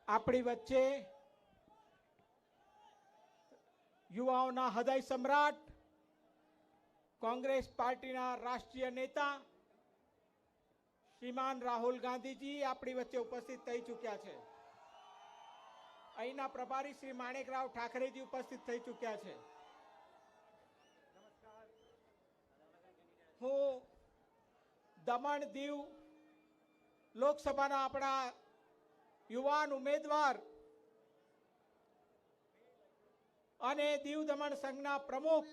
આપણી વચ્ચે યુવાઓના હૃદય સમ્રાટ કોંગ્રેસ પાર્ટીના રાષ્ટ્રીય નેતા શ્રીમાન રાહુલ ગાંધીજી આપણી વચ્ચે ઉપસ્થિત થઈ ચૂક્યા છે. અહીંના પ્રભારી શ્રી માણેકરાવ ઠાકરેજી ઉપસ્થિત થઈ ચૂક્યા છે. હું દમણ દીવ લોકસભાના આપણા યુવાન ઉમેદવાર અને દીવ દમણ સંઘના પ્રમુખ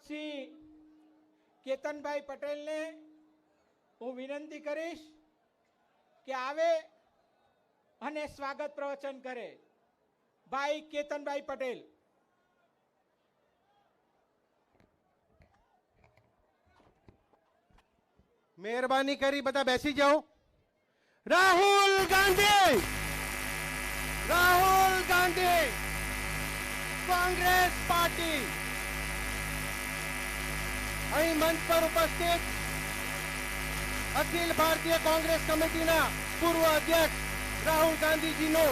શ્રી કેતનભાઈ પટેલને હું વિનંતી કરીશ કે આવે અને સ્વાગત પ્રવચન કરે. ભાઈ કેતનભાઈ પટેલ. મહેરબાની કરી બધા બેસી જાઓ. રાહુલ ગાંધી, રાહુલ ગાંધી, કોંગ્રેસ પાર્ટી. અહીં મંચ પર ઉપસ્થિત અખિલ ભારતીય કોંગ્રેસ કમિટીના પૂર્વ અધ્યક્ષ રાહુલ ગાંધીજીનો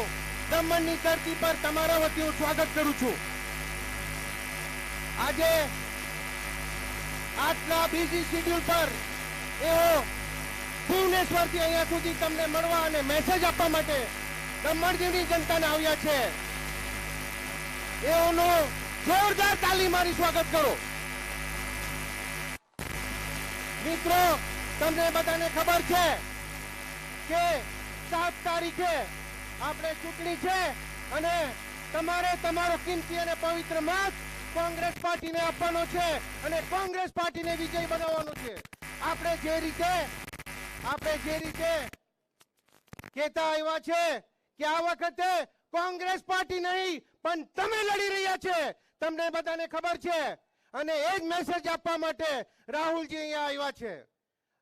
દમણની ધરતી પર તમારા વતી હું સ્વાગત કરું છું. આજે આટલા બીજી શેડ્યુલ પર એઓ ભુવનેશ્વરથી અહીંયા સુધી તમને મળવા અને મેસેજ આપવા માટે દમણ દીવની જનતાને આવ્યા છે. એઓનો જોરદાર તાલી મારી સ્વાગત કરો. મિત્રો, તમને બધાને ખબર છે કે 7 તારીખે આપણે ચૂંટણી છે અને તમારે તમારો કિંમતી અને પવિત્ર મત કોંગ્રેસ પાર્ટીને આપવાનો છે અને કોંગ્રેસ પાર્ટીને વિજય બનાવવાનો છે. આપણે જે રીતે કહેતા આવ્યા છે કે આ વખતે કોંગ્રેસ પાર્ટી નહીં પણ તમે લડી રહ્યા છે, તમને બધાને ખબર છે. અને એ જ મેસેજ આપવા માટે રાહુલજી અહીંયા આવ્યા છે.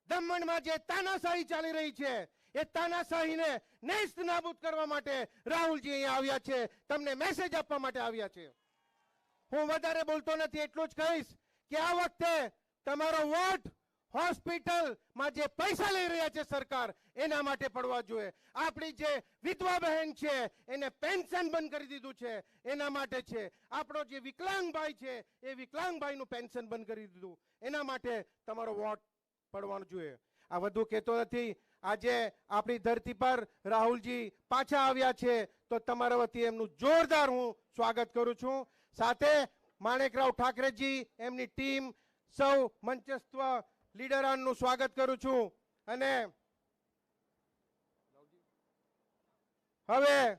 દમણમાં જે તાનાશાહી ચાલી રહી છે એ તાનાશાહીને નેસ્ત નાબૂદ કરવા માટે રાહુલજી અહીંયા આવ્યા છે, તમને મેસેજ આપવા માટે આવ્યા છે. હું વધારે બોલતો નથી, એટલું જ કહીશ કે આ વખતે તમારો વોટ હોસ્પિટલમાં જે પૈસા લઈ રહ્યા છે સરકાર એના માટે પડવા જોઈએ. આપણી જે વિધવા બહેન છે એને પેન્શન બંધ કરી દીધું છે એના માટે છે. આપણો જે વિકલાંગ ભાઈ છે એ વિકલાંગ ભાઈનું પેન્શન બંધ કરી દીધું એના માટે તમારો વોટ પડવાનું જોઈએ. આ વધુ કહેતો નથી. આજે આપણી ધરતી પર રાહુલજી પાછા આવ્યા છે તો તમારા વતી એમનું જોરદાર હું સ્વાગત કરું છું. સાથે માણેકરાવ ઠાકરેજી, એમની ટીમ, સૌ મંચસ્થ લીડરોનું સ્વાગત કરું છું. અને હવે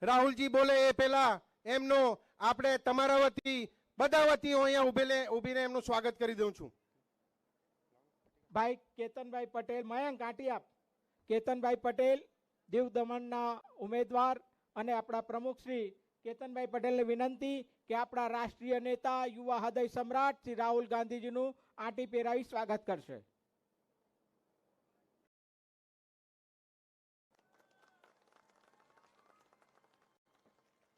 રાહુલજી બોલે એ પહેલા એમનો આપણે તમારા વતી બધા વતી અહીંયા ઉભીને એમનું સ્વાગત કરી દઉં છું. ભાઈ કેતનભાઈ પટેલ, મયંક આંટી આપ. કેતનભાઈ પટેલ દીવ દમણના ઉમેદવાર અને આપણા પ્રમુખ શ્રી કેતનભાઈ પટેલને વિનંતી કે આપણા રાષ્ટ્રીય નેતા યુવા હૃદય સમ્રાટ શ્રી રાહુલ ગાંધીજીનું આંટી પહેરાવી સ્વાગત કરશે.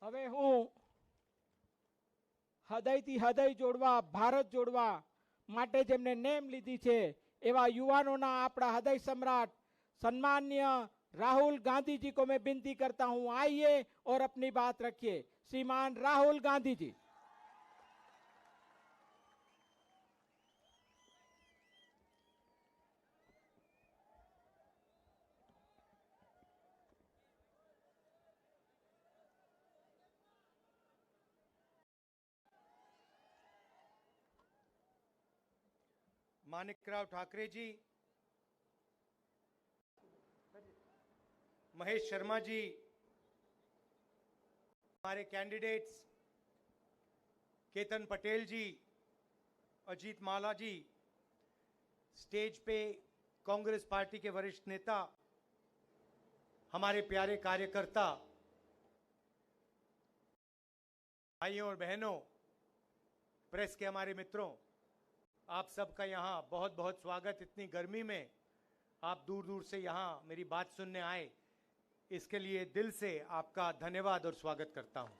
હવે હું હૃદયથી હૃદય જોડવા, ભારત જોડવા માટે જેમને નેમ લીધી છે એવા યુવાનોના આપણા હૃદય સમ્રાટ सम्मान्य राहुल गांधी जी को मैं विनती करता हूं, आइए और अपनी बात रखिए. श्रीमान राहुल गांधी जी. माणिकराव ठाकरे जी, महेश शर्मा जी, हमारे कैंडिडेट्स केतन पटेल जी, अजीत माला जी, स्टेज पे कांग्रेस पार्टी के वरिष्ठ नेता, हमारे प्यारे कार्यकर्ता, भाइयों और बहनों, प्रेस के हमारे मित्रों, आप सबका यहाँ बहुत बहुत स्वागत. इतनी गर्मी में आप दूर दूर से यहाँ मेरी बात सुनने आए, इसके लिए दिल से आपका धन्यवाद और स्वागत करता हूँ.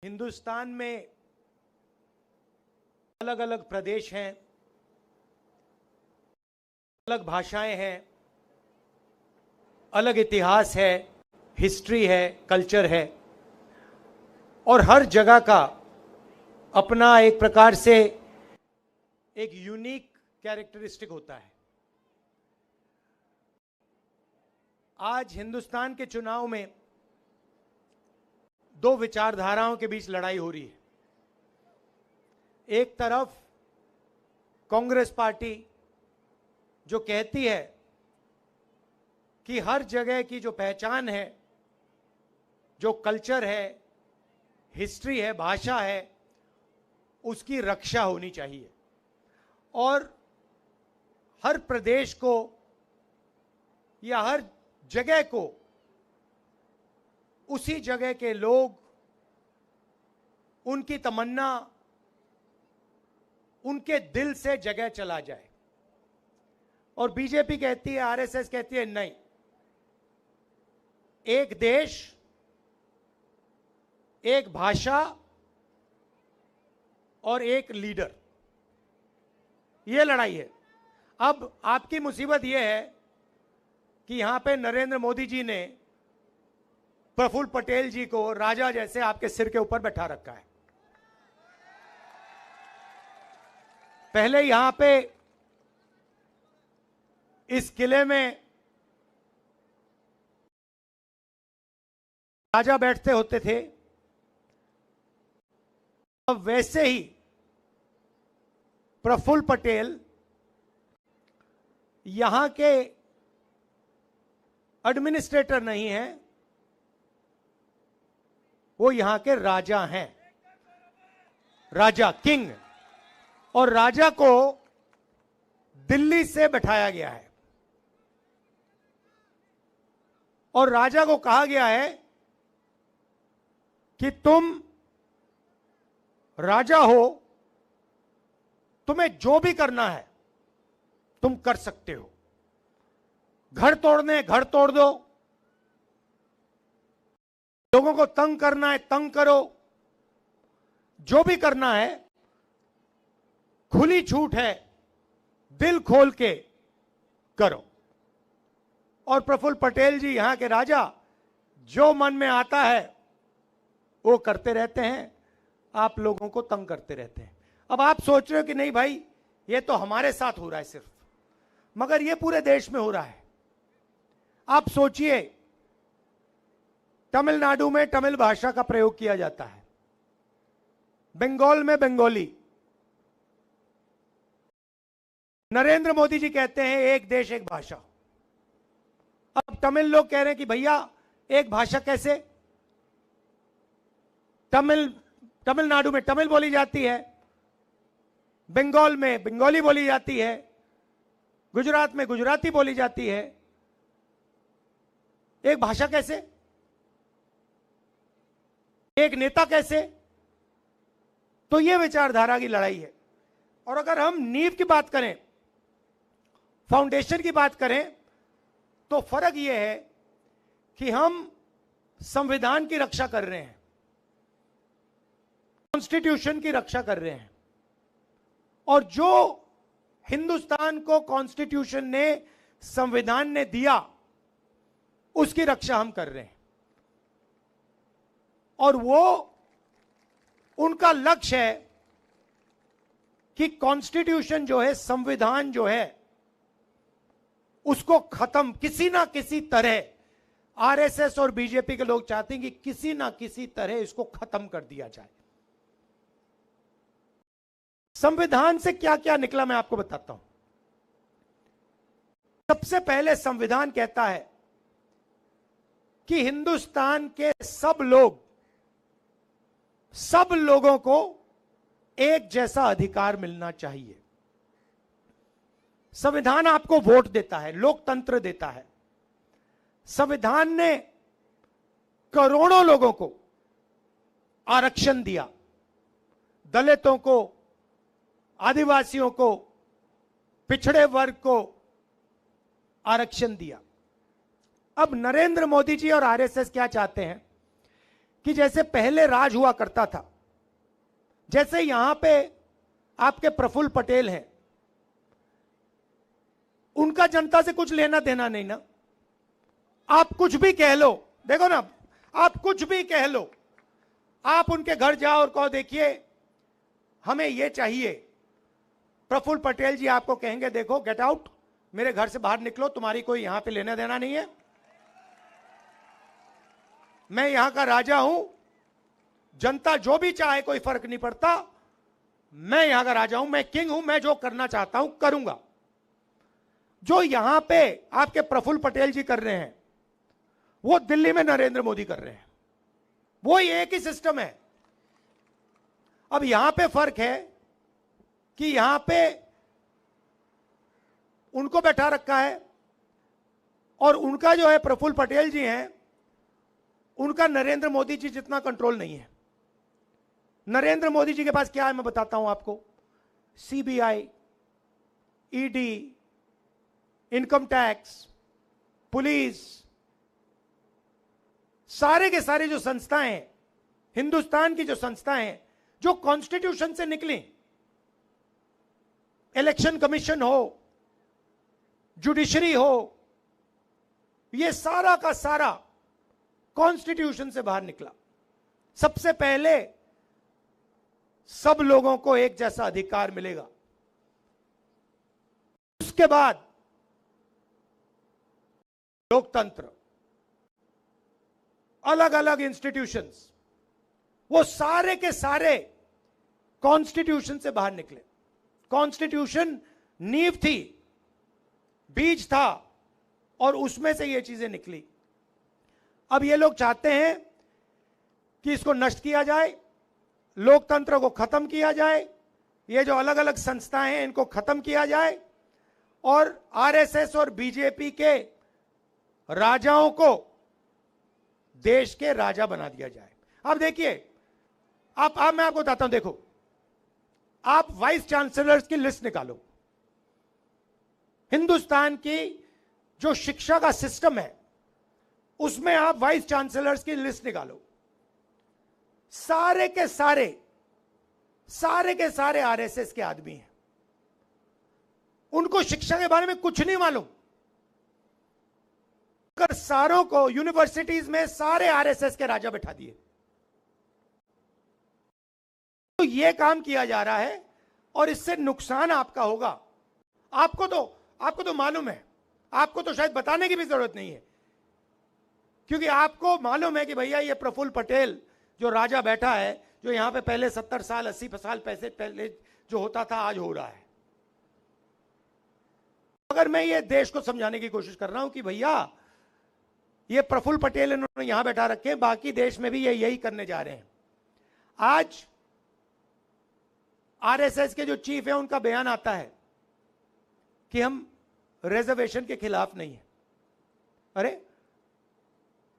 हिंदुस्तान में अलग अलग प्रदेश हैं, अलग भाषाएं हैं, अलग इतिहास है, हिस्ट्री है, कल्चर है, और हर जगह का अपना एक प्रकार से एक यूनिक कैरेक्टरिस्टिक होता है। आज हिंदुस्तान के चुनाव में दो विचारधाराओं के बीच लड़ाई हो रही है। एक तरफ कांग्रेस पार्टी जो कहती है कि हर जगह की जो पहचान है, जो कल्चर है, हिस्ट्री है, भाषा है, उसकी रक्षा होनी चाहिए और हर प्रदेश को या हर जगह को उसी जगह के लोग, उनकी तमन्ना, उनके दिल से जगह चला जाए। और बीजेपी कहती है, आरएसएस कहती है नहीं, एक देश, एक भाषा और एक लीडर, यह लड़ाई है। अब आपकी मुसीबत यह है कि यहां पे नरेंद्र मोदी जी ने प्रफुल्ल पटेल जी को राजा जैसे आपके सिर के ऊपर बैठा रखा है। पहले यहां पे इस किले में राजा बैठते होते थे, अब वैसे ही प्रफुल्ल पटेल यहां के एडमिनिस्ट्रेटर नहीं है, वो यहां के राजा हैं, राजा, किंग। और राजा को दिल्ली से बैठाया गया है और राजा को कहा गया है कि तुम राजा हो, तुम्हें जो भी करना है तुम कर सकते हो। घर तोड़ने घर तोड़ दो, लोगों को तंग करना है तंग करो, जो भी करना है खुली छूट है, दिल खोल के करो। और प्रफुल्ल पटेल जी यहां के राजा जो मन में आता है वो करते रहते हैं, आप लोगों को तंग करते रहते हैं। अब आप सोच रहे हो कि नहीं भाई ये तो हमारे साथ हो रहा है सिर्फ, मगर ये पूरे देश में हो रहा है। आप सोचिए, तमिलनाडु में तमिल भाषा का प्रयोग किया जाता है, बंगाल में बंगाली। नरेंद्र मोदी जी कहते हैं एक देश एक भाषा। अब तमिल लोग कह रहे हैं कि भैया एक भाषा कैसे? तमिलनाडु में तमिल बोली जाती है, बंगाल में बंगाली बोली जाती है, गुजरात में गुजराती बोली जाती है, एक भाषा कैसे? एक नेता कैसे? तो यह विचारधारा की लड़ाई है। और अगर हम नींव की बात करें, फाउंडेशन की बात करें, तो फर्क यह है कि हम संविधान की रक्षा कर रहे हैं, कॉन्स्टिट्यूशन की रक्षा कर रहे हैं, और जो हिंदुस्तान को कॉन्स्टिट्यूशन ने, संविधान ने दिया, उसकी रक्षा हम कर रहे हैं। और वो उनका लक्ष्य है कि कॉन्स्टिट्यूशन जो है, संविधान जो है, उसको खत्म किसी ना किसी तरह, आरएसएस और बीजेपी के लोग चाहते हैं कि किसी ना किसी तरह इसको खत्म कर दिया जाए। संविधान से क्या क्या निकला मैं आपको बताता हूं। सबसे पहले संविधान कहता है कि हिंदुस्तान के सब लोगों को एक जैसा अधिकार मिलना चाहिए। संविधान आपको वोट देता है, लोकतंत्र देता है। संविधान ने करोड़ों लोगों को आरक्षण दिया, दलितों को, आदिवासियों को, पिछड़े वर्ग को आरक्षण दिया। अब नरेंद्र मोदी जी और आरएसएस क्या चाहते हैं कि जैसे पहले राज हुआ करता था, जैसे यहां पे आपके प्रफुल्ल पटेल हैं, उनका जनता से कुछ लेना देना नहीं ना। आप कुछ भी कह लो, देखो ना, आप कुछ भी कह लो, आप उनके घर जाओ और कहो देखिए हमें ये चाहिए, प्रफुल्ल पटेल जी आपको कहेंगे देखो गेट आउट, मेरे घर से बाहर निकलो, तुम्हारी कोई यहां पे लेना देना नहीं है, मैं यहां का राजा हूं, जनता जो भी चाहे कोई फर्क नहीं पड़ता, मैं यहां का राजा हूं, मैं किंग हूं, मैं जो करना चाहता हूं करूंगा। जो यहां पे आपके प्रफुल्ल पटेल जी कर रहे हैं, वो दिल्ली में नरेंद्र मोदी कर रहे हैं, वो एक ही सिस्टम है। अब यहां पे फर्क है कि यहां पे उनको बैठा रखा है और उनका जो है प्रफुल्ल पटेल जी हैं, उनका नरेंद्र मोदी जी जितना कंट्रोल नहीं है। नरेंद्र मोदी जी के पास क्या है मैं बताता हूं आपको, CBI, ED, income tax, police, सारे के सारे जो संस्थाएं हैं, हिंदुस्तान की जो संस्थाएं हैं जो कॉन्स्टिट्यूशन से निकली, इलेक्शन कमीशन हो, जुडिशरी हो, ये सारा का सारा कॉन्स्टिट्यूशन से बाहर निकला। सबसे पहले सब लोगों को एक जैसा अधिकार मिलेगा, उसके बाद लोकतंत्र, अलग अलग इंस्टीट्यूशंस, वो सारे के सारे कॉन्स्टिट्यूशन से बाहर निकले। कॉन्स्टिट्यूशन नींव थी, बीज था, और उसमें से ये चीजें निकली। अब ये लोग चाहते हैं कि इसको नष्ट किया जाए, लोकतंत्र को खत्म किया जाए, ये जो अलग अलग संस्थाएं हैं इनको खत्म किया जाए, और आरएसएस और बीजेपी के राजाओं को देश के राजा बना दिया जाए। अब देखिए, आप मैं आपको बताता हूं, देखो, आप वाइस चांसलर्स की लिस्ट निकालो। हिंदुस्तान की जो शिक्षा का सिस्टम है उसमें आप वाइस चांसलर्स की लिस्ट निकालो, सारे के सारे आरएसएस के आदमी हैं, उनको शिक्षा के बारे में कुछ नहीं मालूम। कर सारों को यूनिवर्सिटीज में सारे आरएसएस के राजा बैठा दिए। तो यह काम किया जा रहा है और इससे नुकसान आपका होगा। आपको तो मालूम है, आपको तो शायद बताने की भी जरूरत नहीं है, क्योंकि आपको मालूम है कि भैया ये प्रफुल्ल पटेल जो राजा बैठा है, जो यहां पे पहले 70 साल 80 साल पहले जो होता था आज हो रहा है। अगर मैं ये देश को समझाने की कोशिश कर रहा हूं कि भैया ये प्रफुल्ल पटेल इन्होंने यहां बैठा रखे, बाकी देश में भी ये यही करने जा रहे हैं। आज आरएसएस के जो चीफ है उनका बयान आता है कि हम रिजर्वेशन के खिलाफ नहीं है। अरे,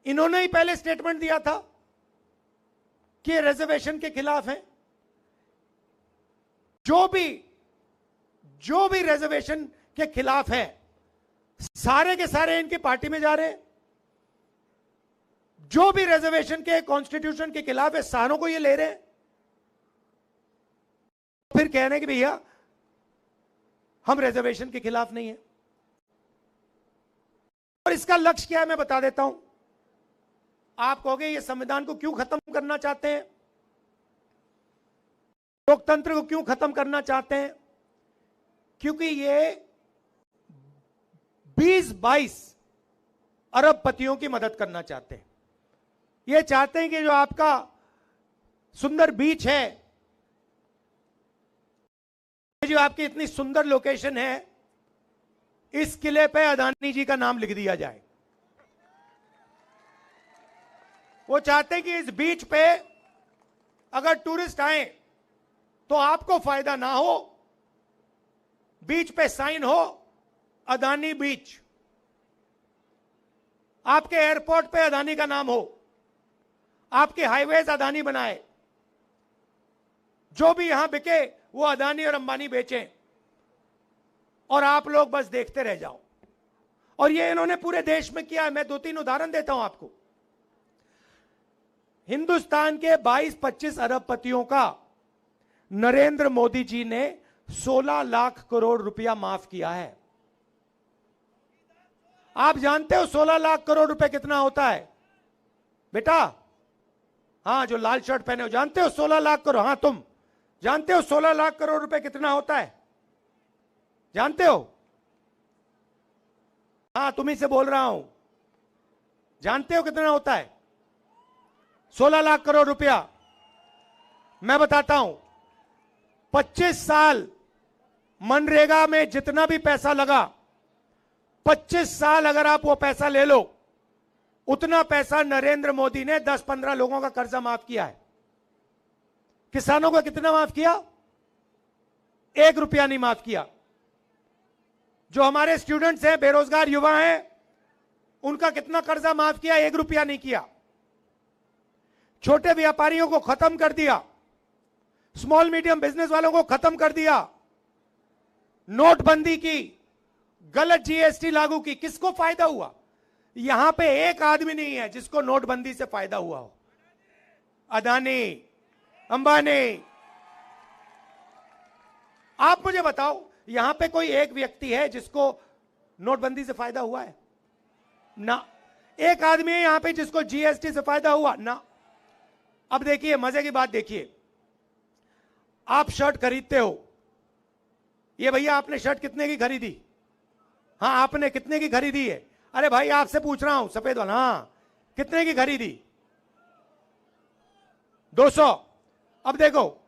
इन्होंने ही पहले स्टेटमेंट दिया था कि रिजर्वेशन के खिलाफ है। जो भी रिजर्वेशन के खिलाफ है, सारे के सारे इनकी पार्टी में जा रहे हैं। जो भी रिजर्वेशन के कॉन्स्टिट्यूशन के खिलाफ है, सारों को ये ले रहे हैं। फिर कह रहे हैं कि भैया हम रिजर्वेशन के खिलाफ नहीं है। और इसका लक्ष्य क्या है मैं बता देता हूं। आप कहोगे ये संविधान को क्यों खत्म करना चाहते हैं, लोकतंत्र को क्यों खत्म करना चाहते हैं? क्योंकि ये 20-22 अरबपतियों की मदद करना चाहते हैं। ये चाहते हैं कि जो आपका सुंदर बीच है, जो आपकी इतनी सुंदर लोकेशन है, इस किले पे अदानी जी का नाम लिख दिया जाए। वो चाहते हैं कि इस बीच पे अगर टूरिस्ट आए तो आपको फायदा ना हो, बीच पे साइन हो अदानी बीच, आपके एयरपोर्ट पे अदानी का नाम हो, आपके हाईवेज अदानी बनाए, जो भी यहां बिके वो अदानी और अंबानी बेचें, और आप लोग बस देखते रह जाओ। और ये इन्होंने पूरे देश में किया है। मैं 2-3 उदाहरण देता हूं आपको। हिंदुस्तान के 22-25 अरबपतियों का नरेंद्र मोदी जी ने 16 लाख करोड़ रुपया माफ किया है। आप जानते हो 16 लाख करोड़ रुपए कितना होता है बेटा? हां, जो लाल शर्ट पहने हो, जानते हो 16 लाख करोड़? हां, तुम जानते हो 16 लाख करोड़ रुपए कितना होता है? जानते हो? हां, तुम्ही से बोल रहा हूं, जानते हो कितना होता है 16 लाख करोड़ रुपया? मैं बताता हूं, 25 साल मनरेगा में जितना भी पैसा लगा, 25 साल अगर आप वो पैसा ले लो, उतना पैसा नरेंद्र मोदी ने 10-15 लोगों का कर्जा माफ किया है। किसानों का कितना माफ किया? 1 रुपया नहीं माफ किया। जो हमारे स्टूडेंट्स हैं, बेरोजगार युवा हैं, उनका कितना कर्जा माफ किया? 1 रुपया नहीं किया। छोटे व्यापारियों को खत्म कर दिया, स्मॉल मीडियम बिजनेस वालों को खत्म कर दिया, नोटबंदी की, गलत जीएसटी लागू की। किसको फायदा हुआ? यहां पे एक आदमी नहीं है जिसको नोटबंदी से फायदा हुआ हो। अदानी, अंबानी, आप मुझे बताओ, यहां पे कोई एक व्यक्ति है जिसको नोटबंदी से फायदा हुआ है? ना। एक आदमी है यहां पे जिसको जीएसटी से फायदा हुआ? ना। अब देखिए, मजे की बात देखिए, आप शर्ट खरीदते हो, ये भैया आपने शर्ट कितने की खरीदी? हाँ, आपने कितने की खरीदी है? अरे भाई, आपसे पूछ रहा हूं, सफेद वाला। हाँ, कितने की खरीदी? 200। अब देखो,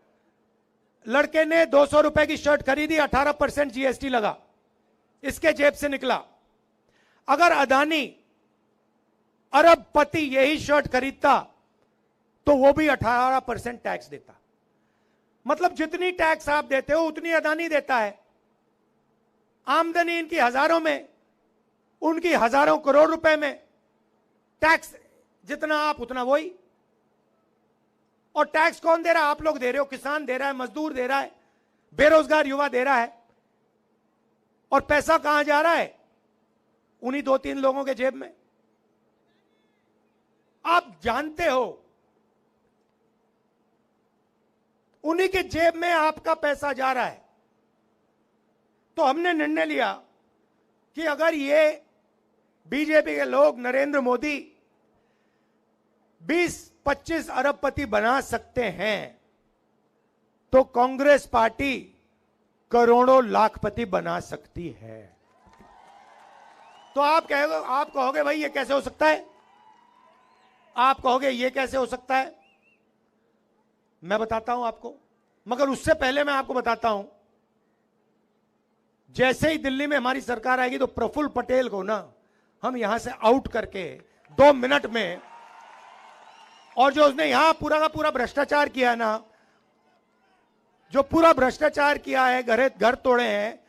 लड़के ने 200 रुपए की शर्ट खरीदी, 18% जीएसटी लगा, इसके जेब से निकला। अगर अदानी अरबपति यही शर्ट खरीदता तो वो भी 18% टैक्स देता। मतलब जितनी टैक्स आप देते हो उतनी अदानी देता है। आमदनी इनकी हजारों में, उनकी हजारों करोड़ रुपए में, टैक्स जितना आप उतना वही। और टैक्स कौन दे रहा है? आप लोग दे रहे हो, किसान दे रहा है, मजदूर दे रहा है, बेरोजगार युवा दे रहा है। और पैसा कहां जा रहा है? उन्हीं 2-3 लोगों के जेब में। आप जानते हो, उन्हीं के जेब में आपका पैसा जा रहा है। तो हमने निर्णय लिया कि अगर ये बीजेपी के लोग नरेंद्र मोदी 20-25 अरबपति बना सकते हैं, तो कांग्रेस पार्टी करोड़ों लाखपति बना सकती है। तो आप कहोगे भाई ये कैसे हो सकता है? आप कहोगे ये कैसे हो सकता है? मैं बताता हूं आपको, मगर उससे पहले मैं आपको बताता हूं, जैसे ही दिल्ली में हमारी सरकार आएगी तो प्रफुल्ल पटेल को ना हम यहां से आउट करके 2 मिनट में, और जो उसने यहां पूरा का पूरा भ्रष्टाचार किया है ना, जो पूरा भ्रष्टाचार किया है, घर तोड़े हैं,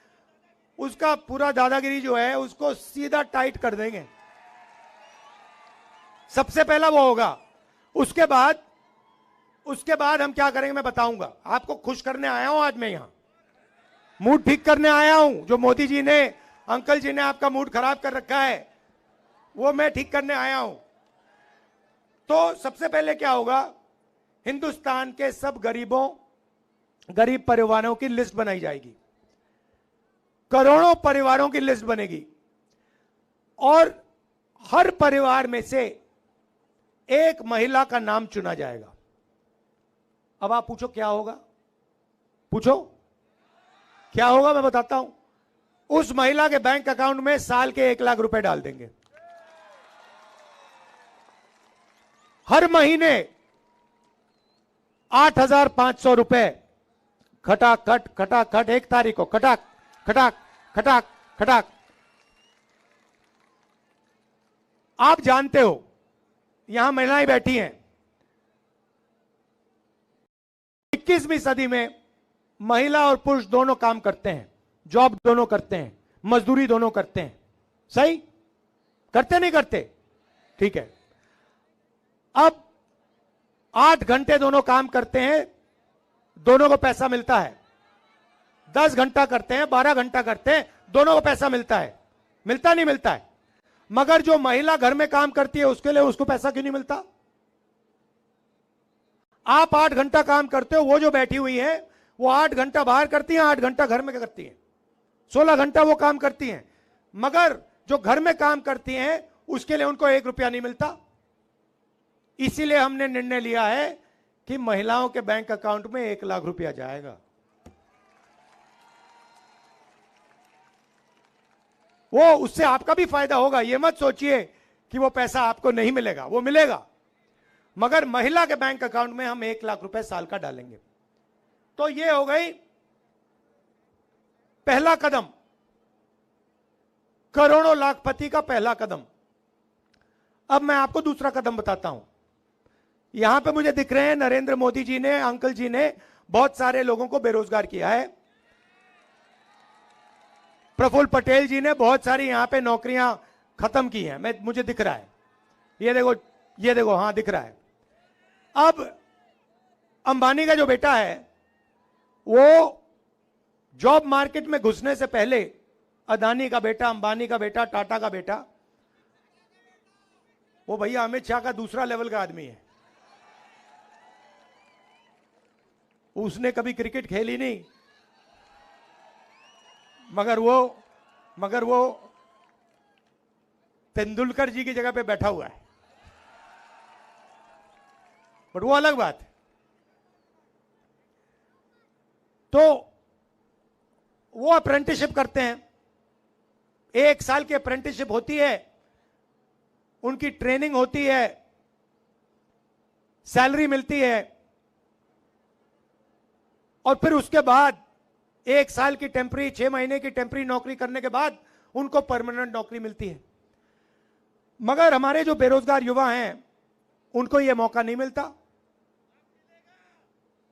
उसका पूरा दादागिरी जो है उसको सीधा टाइट कर देंगे। सबसे पहला वो होगा। उसके बाद हम क्या करेंगे मैं बताऊंगा। आपको खुश करने आया हूं आज मैं यहां, मूड ठीक करने आया हूं। जो मोदी जी ने, अंकल जी ने आपका मूड खराब कर रखा है, वो मैं ठीक करने आया हूं। तो सबसे पहले क्या होगा, हिंदुस्तान के सब गरीब परिवारों की लिस्ट बनाई जाएगी, करोड़ों परिवारों की लिस्ट बनेगी, और हर परिवार में से एक महिला का नाम चुना जाएगा। अब आप पूछो क्या होगा? पूछो क्या होगा? मैं बताता हूं। उस महिला के बैंक अकाउंट में साल के 1 लाख रुपए डाल देंगे। हर महीने 8,500 रुपए खटाखट 1 तारीख को खटाक। आप जानते हो, यहां महिलाएं बैठी हैं, 21वीं सदी में महिला और पुरुष दोनों काम करते हैं, जॉब दोनों करते हैं, मजदूरी दोनों करते हैं। सही करते नहीं करते? ठीक है। अब 8 घंटे दोनों काम करते हैं, दोनों को पैसा मिलता है। 10 घंटा करते हैं, 12 घंटा करते हैं, दोनों को पैसा मिलता है। मिलता नहीं मिलता है? मगर जो महिला घर में काम करती है उसके लिए उसको पैसा क्यों नहीं मिलता? आप 8 घंटा काम करते हो, वो जो बैठी हुई है वो 8 घंटा बाहर करती हैं, 8 घंटा घर में करती हैं, 16 घंटा वो काम करती हैं। मगर जो घर में काम करती हैं उसके लिए उनको 1 रुपया नहीं मिलता। इसीलिए हमने निर्णय लिया है कि महिलाओं के बैंक अकाउंट में 1 लाख रुपया जाएगा। वो उससे आपका भी फायदा होगा। ये मत सोचिए कि वो पैसा आपको नहीं मिलेगा, वो मिलेगा, मगर महिला के बैंक अकाउंट में हम 1 लाख रुपए साल का डालेंगे। तो ये हो गई पहला कदम, करोड़ों लाखपति का पहला कदम। अब मैं आपको दूसरा कदम बताता हूं। यहां पे मुझे दिख रहे हैं नरेंद्र मोदी जी ने, अंकल जी ने बहुत सारे लोगों को बेरोजगार किया है। प्रफुल्ल पटेल जी ने बहुत सारी यहां पे नौकरियां खत्म की हैं, मुझे दिख रहा है। ये देखो, हां दिख रहा है। अब अंबानी का जो बेटा है वो जॉब मार्केट में घुसने से पहले, अदानी का बेटा, अंबानी का बेटा, टाटा का बेटा, वो भैया अमित शाह का दूसरा लेवल का आदमी है। उसने कभी क्रिकेट खेली नहीं, मगर वो तेंदुलकर जी की जगह पे बैठा हुआ है, बट वो अलग बात है। तो वो अप्रेंटिसशिप करते हैं, 1 साल की अप्रेंटिसशिप होती है, उनकी ट्रेनिंग होती है, सैलरी मिलती है, और फिर उसके बाद 1 साल की टेम्पररी, 6 महीने की टेम्पररी नौकरी करने के बाद उनको परमानेंट नौकरी मिलती है। मगर हमारे जो बेरोजगार युवा हैं उनको यह मौका नहीं मिलता।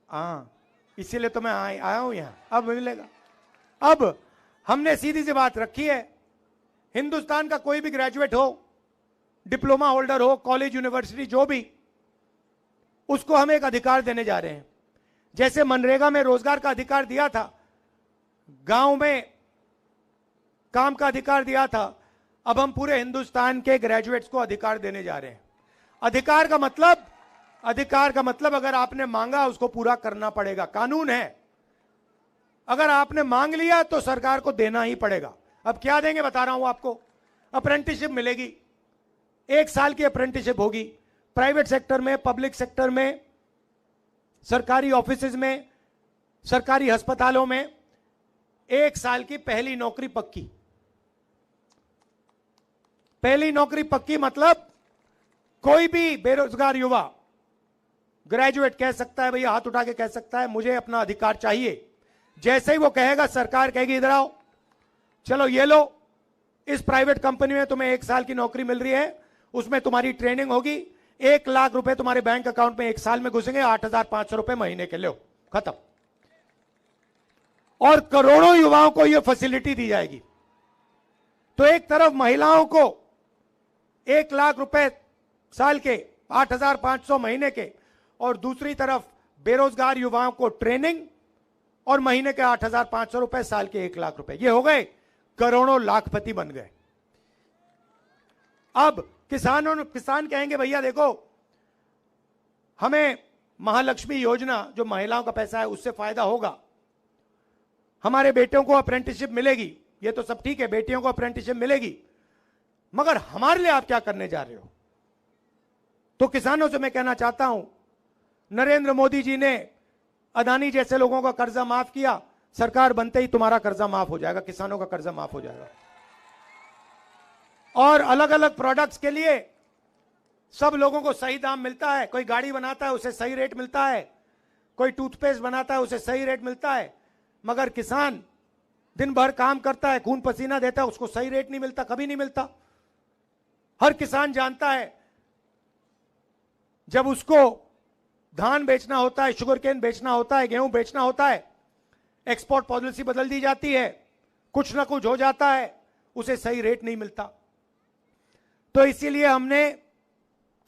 हाँ, इसीलिए तो मैं आया हूं यहां, अब मिलेगा। अब हमने सीधी सी बात रखी है, हिंदुस्तान का कोई भी ग्रेजुएट हो, डिप्लोमा होल्डर हो, कॉलेज यूनिवर्सिटी जो भी, उसको हम एक अधिकार देने जा रहे हैं। जैसे मनरेगा में रोजगार का अधिकार दिया था, गांव में काम का अधिकार दिया था, अब हम पूरे हिंदुस्तान के ग्रेजुएट्स को अधिकार देने जा रहे हैं। अधिकार का मतलब अगर आपने मांगा उसको पूरा करना पड़ेगा, कानून है। अगर आपने मांग लिया तो सरकार को देना ही पड़ेगा। अब क्या देंगे बता रहा हूं आपको। अप्रेंटिसशिप मिलेगी, 1 साल की अप्रेंटिसशिप होगी, प्राइवेट सेक्टर में, पब्लिक सेक्टर में, सरकारी ऑफिसेज में, सरकारी अस्पतालों में 1 साल की पहली नौकरी पक्की। पहली नौकरी पक्की मतलब कोई भी बेरोजगार युवा, ग्रेजुएट कह सकता है, भैया हाथ उठा के कह सकता है मुझे अपना अधिकार चाहिए। जैसे ही वो कहेगा, सरकार कहेगी इधर आओ, चलो ये लो, इस प्राइवेट कंपनी में तुम्हें 1 साल की नौकरी मिल रही है, उसमें तुम्हारी ट्रेनिंग होगी, 1 लाख रुपए तुम्हारे बैंक अकाउंट में 1 साल में घुसेंगे, 8,500 रुपए महीने के, लो खत्म। और करोड़ों युवाओं को यह फैसिलिटी दी जाएगी। तो एक तरफ महिलाओं को 1 लाख रुपए साल के, 8,500 महीने के, और दूसरी तरफ बेरोजगार युवाओं को ट्रेनिंग और महीने के 8,500 रुपए, साल के 1 लाख रुपए। ये हो गए करोड़ों लाखपति बन गए। अब किसान कहेंगे भैया देखो, हमें महालक्ष्मी योजना जो महिलाओं का पैसा है उससे फायदा होगा, हमारे बेटियों को अप्रेंटिसशिप मिलेगी, ये तो सब ठीक है, बेटियों को अप्रेंटिसशिप मिलेगी, मगर हमारे लिए आप क्या करने जा रहे हो? तो किसानों से मैं कहना चाहता हूं, नरेंद्र मोदी जी ने अदानी जैसे लोगों का कर्जा माफ किया, सरकार बनते ही तुम्हारा कर्जा माफ हो जाएगा, किसानों का कर्जा माफ हो जाएगा। और अलग अलग प्रोडक्ट्स के लिए सब लोगों को सही दाम मिलता है। कोई गाड़ी बनाता है उसे सही रेट मिलता है, कोई टूथपेस्ट बनाता है उसे सही रेट मिलता है, मगर किसान दिन भर काम करता है, खून पसीना देता है, उसको सही रेट नहीं मिलता, कभी नहीं मिलता। हर किसान जानता है जब उसको धान बेचना होता है, शुगरकेन बेचना होता है, गेहूं बेचना होता है, एक्सपोर्ट पॉलिसी बदल दी जाती है, कुछ ना कुछ हो जाता है, उसे सही रेट नहीं मिलता। तो इसीलिए हमने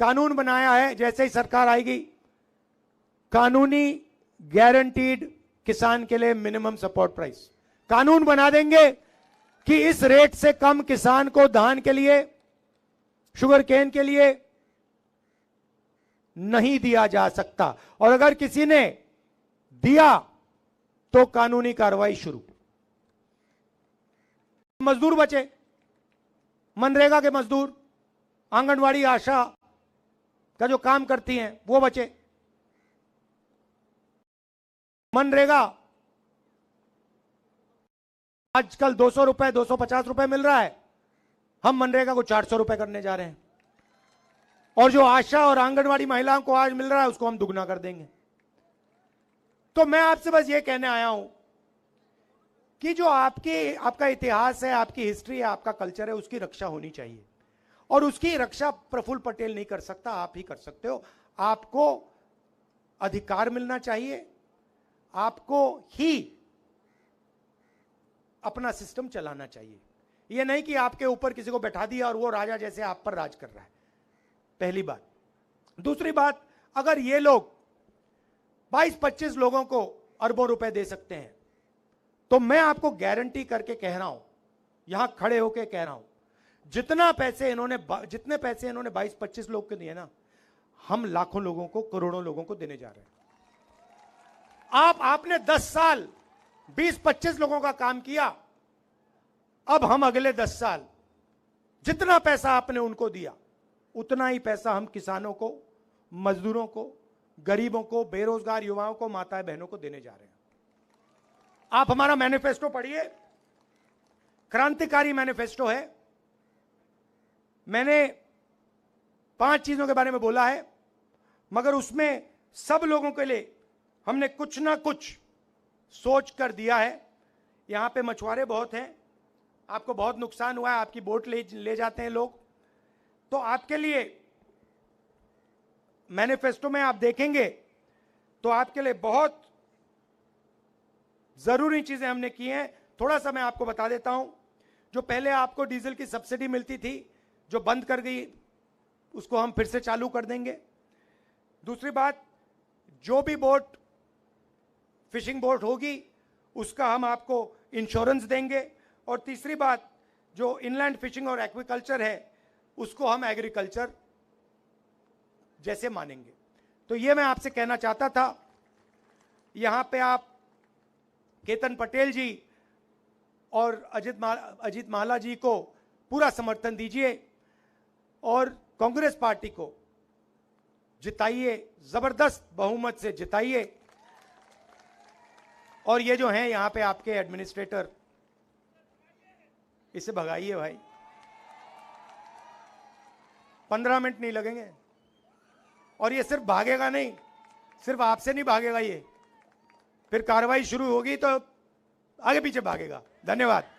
कानून बनाया है, जैसे ही सरकार आएगी, कानूनी गारंटीड किसान के लिए मिनिमम सपोर्ट प्राइस कानून बना देंगे कि इस रेट से कम किसान को धान के लिए, शुगर केन के लिए नहीं दिया जा सकता, और अगर किसी ने दिया तो कानूनी कार्रवाई शुरू। मजदूर बचे, मनरेगा के मजदूर, आंगनवाड़ी आशा का जो काम करती हैं वो बचे। मनरेगा आजकल 200 रुपए 250 रुपए मिल रहा है, हम मनरेगा को 400 रुपए करने जा रहे हैं, और जो आशा और आंगनवाड़ी महिलाओं को आज मिल रहा है उसको हम दुगना कर देंगे। तो मैं आपसे बस ये कहने आया हूं कि जो आपका इतिहास है, आपकी हिस्ट्री है, आपका कल्चर है, उसकी रक्षा होनी चाहिए, और उसकी रक्षा प्रफुल्ल पटेल नहीं कर सकता, आप ही कर सकते हो। आपको अधिकार मिलना चाहिए, आपको ही अपना सिस्टम चलाना चाहिए। यह नहीं कि आपके ऊपर किसी को बैठा दिया और वो राजा जैसे आप पर राज कर रहा है, पहली बात। दूसरी बात, अगर ये लोग 22-25 लोगों को अरबों रुपए दे सकते हैं, तो मैं आपको गारंटी करके कह रहा हूं, यहां खड़े होकर कह रहा हूं, जितने पैसे इन्होंने 22-25 लोग को दिए ना, हम लाखों लोगों को, करोड़ों लोगों को देने जा रहे हैं। आपने 10 साल 20-25 लोगों का काम किया, अब हम अगले 10 साल जितना पैसा आपने उनको दिया उतना ही पैसा हम किसानों को, मजदूरों को, गरीबों को, बेरोजगार युवाओं को, माताएं बहनों को देने जा रहे हैं। आप हमारा मैनिफेस्टो पढ़िए, क्रांतिकारी मैनिफेस्टो है। मैंने 5 चीजों के बारे में बोला है, मगर उसमें सब लोगों के लिए हमने कुछ ना कुछ सोच कर दिया है। यहां पे मछुआरे बहुत हैं, आपको बहुत नुकसान हुआ है, आपकी बोट ले जाते हैं लोग, तो आपके लिए मैनिफेस्टो में आप देखेंगे तो आपके लिए बहुत जरूरी चीजें हमने की हैं। थोड़ा सा मैं आपको बता देता हूं। जो पहले आपको डीजल की सब्सिडी मिलती थी, जो बंद कर गई, उसको हम फिर से चालू कर देंगे। दूसरी बात, जो भी बोट, फिशिंग बोट होगी, उसका हम आपको इंश्योरेंस देंगे। और तीसरी बात, जो इनलैंड फिशिंग और एक्वाकल्चर है, उसको हम एग्रीकल्चर जैसे मानेंगे। तो ये मैं आपसे कहना चाहता था। यहां पे आप केतन पटेल जी और अजीत माला जी को पूरा समर्थन दीजिए और कांग्रेस पार्टी को जिताइए, जबरदस्त बहुमत से जिताइए। और ये जो हैं यहां पे आपके एडमिनिस्ट्रेटर, इसे भगाइए भाई, 15 मिनट नहीं लगेंगे। और ये सिर्फ भागेगा नहीं, सिर्फ आपसे नहीं भागेगा, ये फिर कार्रवाई शुरू होगी तो आगे पीछे भागेगा। धन्यवाद।